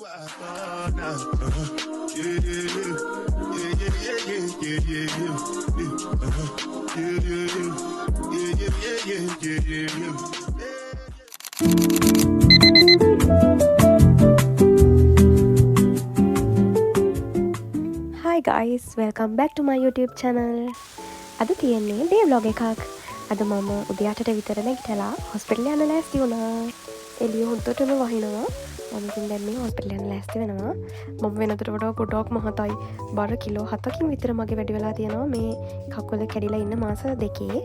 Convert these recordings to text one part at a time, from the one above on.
Hi guys, welcome back to my YouTube channel. අද තියෙන්නේ day vlog එකක්. අද මම උදේ 8ට විතර නැගිටලා හොස්පිටල් යන්න ලෑස්ති වුණා. එළිය හොද්දටම වහිනවා. මම ඉතින් දැන් මේ හොස්පිටල් යන්න ලෑස්ති වෙනවා. මම වෙනතට වඩා ගොඩක් මහතයි. බර කිලෝ 7කින් විතර මගේ වැඩි වෙලා තියෙනවා මේ කකුල කැඩිලා ඉන්න මාස දෙකේ.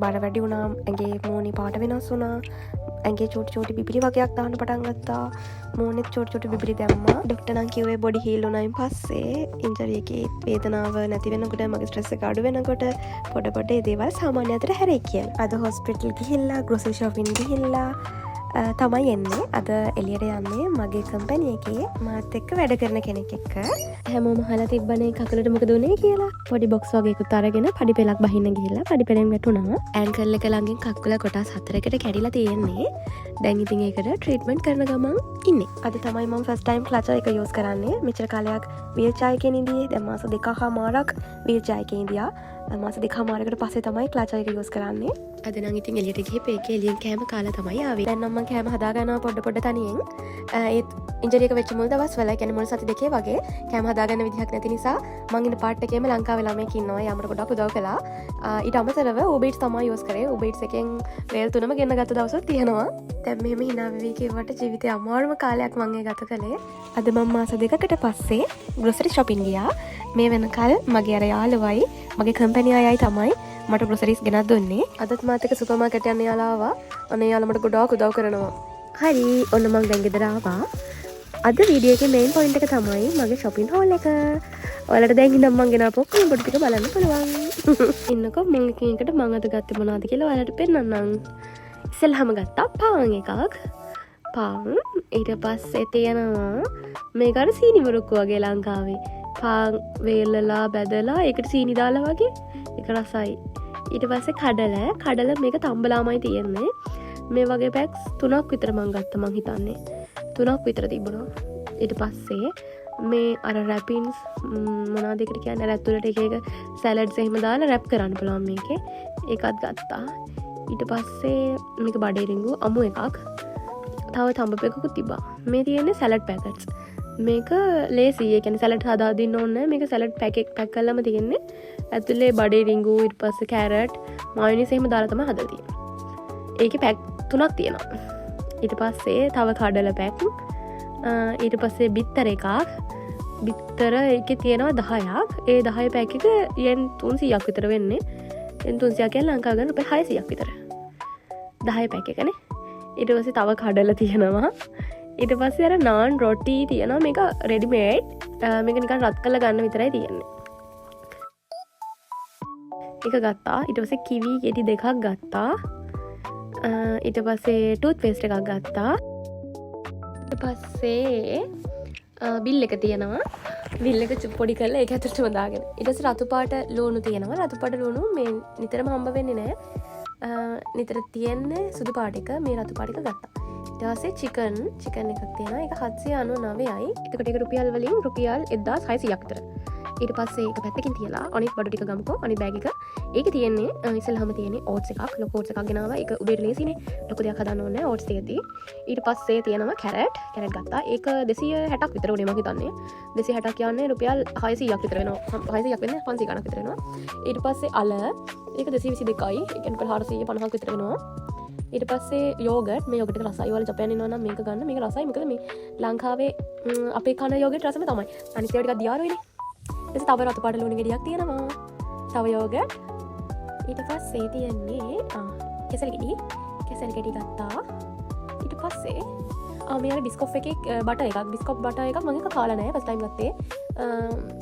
බර වැඩි වුණා, ඇඟේ මූණේ පාට වෙනස් වුණා. ඇඟේ චූටි බිබිලි වගේක් දාන්න පටන් ගත්තා. මූණෙත් චූටි බිබිලි දැම්මා. ඩොක්ටර් නම් කිව්වේ බොඩි හීල් වුණායින් පස්සේ ඉන්ජරි එකේ වේදනාව නැති වෙනකොට මගේ ස්ට්‍රෙස් එක අඩු වෙනකොට පොඩ ඒ දේවල් සාමාන්‍ය අතර හැරෙයි කියලා. අද හොස්පිටල් ගිහිල්ලා ග්‍රොසරි ෂොපින් ගිහිල්ලා තමයි එන්නේ. අද එළියට යන්නේ මගේ කම්පැනි එකේ මාත් එක්ක වැඩ කරන කෙනෙක් එක්ක. හැමෝම අහලා තිබ්බනේ කකුලට මොකද උනේ කියලා. පොඩි බොක්ස් වගේකුත් අරගෙන පඩි පෙලක් බහින්න ගිහිල්ලා පඩි පෙලෙන් වැටුණා. ඇන්කල් එක ළඟින් කකුල කොටස් 4කට කැඩිලා තියෙන්නේ. දැන් ඉතින් ඒකට ට්‍රීට්මන්ට් කරන ගමන් ඉන්නේ. අද තමයි මම ෆස්ට් ටයිම් ක්ලචර් එක යූස් කරන්නේ. මෙච්චර කාලයක් වීල්චර් එකේ ඉඳී දැන් මාස 2කමාරක් වීල්චර් එකේ ඉඳියා. මාස 2කමාරකට පස්සේ තමයි ක්ලචර් එක යූස් කරන්නේ. අද නම් ඉතින් එළියට ගිහපේ ඒකේ එළියෙන් කෑම කාලා තමයි ආවේ. දැන් නම් මම කෑම හදා ගන්නවා පොඩ තනියෙන්. ඒත් ඉන්ජරි එක වෙච්ච මුල් දවස්වල කියන්නේ මුල් සති දෙකේ වගේ කෑම හදා ගන්න විදිහක් නැති නිසා මං ඉන්න පාර්ට් එකේම ලංකාවේ ළමයෙක් ඉන්නවා. යාමර ගොඩක් උදව් කළා. ඊට අමතරව Uber Eats තමයි යූස් කරේ. Uber Eats එකෙන් රේල් 3ම ගෙන්න ගත්ත දවසක් තියෙනවා. දැන් මෙහෙම hina වෙවි කියවට ජීවිතේ අමාරුම කාලයක් මම ඒ ගත කළේ. අද මම මාස දෙකකට පස්සේ ග්‍රොසරි shopping ගියා. මේ වෙනකල් මගේ අර යාළුවයි මගේ කම්පැනි අයයි තමයි මට ග්‍රොසරිස් ගෙනත් දුන්නේ. අදත් මාත් එක්ක සුපර් මාකට් යන්න යාලා ආවා. අනේ යාළුවා මට ගොඩාක් උදව් කරනවා. හරි, ඔන්න මම දැන් ගෙදර ආවා. අද වීඩියෝ එකේ මේන් පොයින්ට් එක තමයි මගේ shopping haul එක. ඔයාලට දැන් ඉඳන් මම ගෙනාපු ඔක්කොම පොඩි ටික බලන්න පුළුවන්. ඉන්නකෝ මම එකට මම අද ගත්තේ මොනවද කියලා ඔයාලට පෙන්නන්නම්. ඉස්සෙල්ලාම ගත්තා පාන් එකක්. පාන් ඊට පස්සේ තියෙනවා මේක අර සීනි මුරුක්කු වගේ ලංකාවේ. පාන් වේලලා බැදලා ඒකට සීනි දාලා වගේ. ඒක රසයි. ඊට පස්සේ කඩල මේක තම්බලාමයි තියෙන්නේ. මේ වගේ පැක්ස් 3ක් විතර මං ගත්තා මං හිතන්නේ. 3ක් විතර තිබුණා. ඊට පස්සේ මේ අර රැපින්ස් මොනවද ඒකට කියන්නේ? ඇතුළට එක සැලඩ්ස් එහෙම දාලා රැප් කරන්න පුළුවන් මේකේ. ඒකත් ගත්තා. ඊට පස්සේ මේක බඩේරිඟු අමු එකක්. තව තඹ පෙකකුත් තිබ්බා. මේ තියෙන්නේ සැලඩ් පැකට්ස්. මේක ලේසි. ඒ කියන්නේ සැලඩ් හදා දෙන්න ඕනේ නැහැ. මේක සැලඩ් පැක් කරලාම තියෙන්නේ. ඇතුලේ බඩේරිඟු ඊට පස්සේ කැරට් මයොනීස් එහෙම දාලා තමයි හදලා තියෙන්නේ. ඒකේ පැක් 3ක් තියෙනවා. ඊට පස්සේ තව කඩල පැක්. ඊට පස්සේ බිත්තර එකක්. බිත්තර එකේ තියෙනවා 10ක්. ඒ 10 පැක් එක yen 300ක් විතර වෙන්නේ. yen 300 කියන්නේ ලංකාව ගන්න රුපියල් 600ක් විතර. 10 පැක් එකනේ. ඊට පස්සේ තව කඩල තියෙනවා. ඊට පස්සේ අර නාන් රොටි තියෙනවා. මේක රෙඩිමේඩ්. මේක නිකන් රත් කරලා ගන්න විතරයි තියෙන්නේ. එක ගත්තා. ඊට පස්සේ කිවි ගෙඩි දෙකක් ගත්තා. ඊට පස්සේ ටූත් පේස්ට් එකක් ගත්තා. ඊට පස්සේ බිල් එක තියෙනවා. බිල් එක පොඩි කරලා ඒක ඇතුළටම දාගෙන. ඊට පස්සේ රතු පාට ලුණු තියෙනවා. රතු පාට ලුණු මේ නිතරම හම්බ වෙන්නේ නැහැ. නිතර තියෙන්නේ සුදු පාට එක. මේ රතු පාට එක ගත්තා. ඊට පස්සේ චිකන් එකක් තියෙනවා. ඒක 799යි. එතකොට ඒක රුපියල් වලින් රුපියල් 1600ක් විතර. ඊට පස්සේ ඒක පැත්තකින් තියලා අනිත් බඩු ටික ගමුකෝ. අනිත් බෑග් එක. ඒකේ තියෙන්නේ ඉස්සෙල්ලාම තියෙන්නේ ඕට්ස් එකක්. ලොකු ඕට්ස් එකක් ගෙනාවා. ඒක උදේට ලේසිනේ. ලොකු දෙයක් හදන්න ඕනේ නැහැ ඕට්ස් තියෙද්දි. ඊට පස්සේ තියෙනවා කැරට් ගත්තා. ඒක 260ක් විතර උනේ මම හිතන්නේ. 260ක් කියන්නේ රුපියල් 600ක් විතර වෙනවා. 600ක් වෙන්නේ 500 ගණක් විතර වෙනවා. ඊට පස්සේ අල ඒක 222යි. ඒ කියන්නේ 450ක් විතර වෙනවා. ඊට පස්සේ යෝගට්. මේ යෝගට් එක රසයි. ඔයාලා ජපාන් ඉන්නවා නම් මේක ගන්න. මේක රසයි. මොකද මේ ලංකාවේ අපේ කන යෝගට් රසම තමයි. අනිත් ඒවා ටිකක් දියාරුයිනේ. ඊට තව රතු පාට ලුණු ගෙඩියක් තියෙනවා. තව යෝගට්. ඊට පස්සේ තියෙන්නේ කෙසෙල් ගෙඩි ගත්තා. ඊට පස්සේ මේ අර බිස්කොප් එකේ බටර් එකක්. බිස්කොප් බටර් එකක් මම එක කාලා නැහැ. ෆස්ට් ටයිම් ගත්තේ.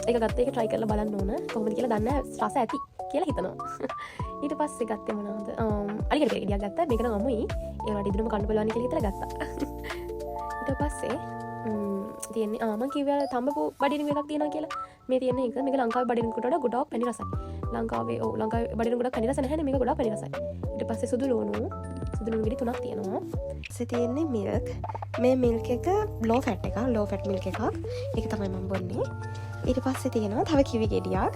ඒක ගත්තේ ඒක try කරලා බලන්න ඕන. කොහොමද කියලා දන්නේ නැහැ. රස ඇති කියලා හිතනවා. ඊට පස්සේ ගත්තේ මොනවද? අලිගඩ ගෙඩියක් ගත්තා. මේක නම් අමුයි. ඒකට ඉදිරියම කන්න පුළුවන් කියලා හිතලා ගත්තා. ඊට පස්සේ තියෙන්නේ මම කිව්වා තඹපු බඩිරිඟු එකක් තියෙනවා කියලා. මේ තියෙන්නේ එක මේක ලංකාවේ බඩිරිඟුට වඩා ගොඩක් පැණි රසයි. ලංකාවේ බඩිරිඟු ගොඩක් පැණි රස නැහැනේ. මේක ගොඩක් පැණි රසයි. ඊට පස්සේ සුදු ලුණු සුදුළු ගෙඩි 3ක් තියෙනවා. ඉතින් තියෙන්නේ මිල්ක්. මේ මිල්ක් එක ලෝ ෆැට් එකක්, ලෝ ෆැට් මිල්ක් එකක්. ඒක තමයි මම බොන්නේ. ඊට පස්සේ තියෙනවා තව කිවි ගෙඩියක්.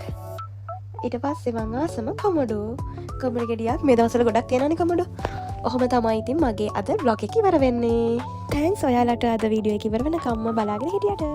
ඊට පස්සේ මං ආසම කොමඩු ගෙඩියක්. මේ දවස්වල ගොඩක් තියෙනවනේ කොමඩු. ඔහොම තමයි ඉතින් මගේ අද vlog එක ඉවර වෙන්නේ. තෑන්ක්ස් ඔයාලට අද වීඩියෝ එක ඉවර වෙනකම්ම බලාගෙන හිටියට.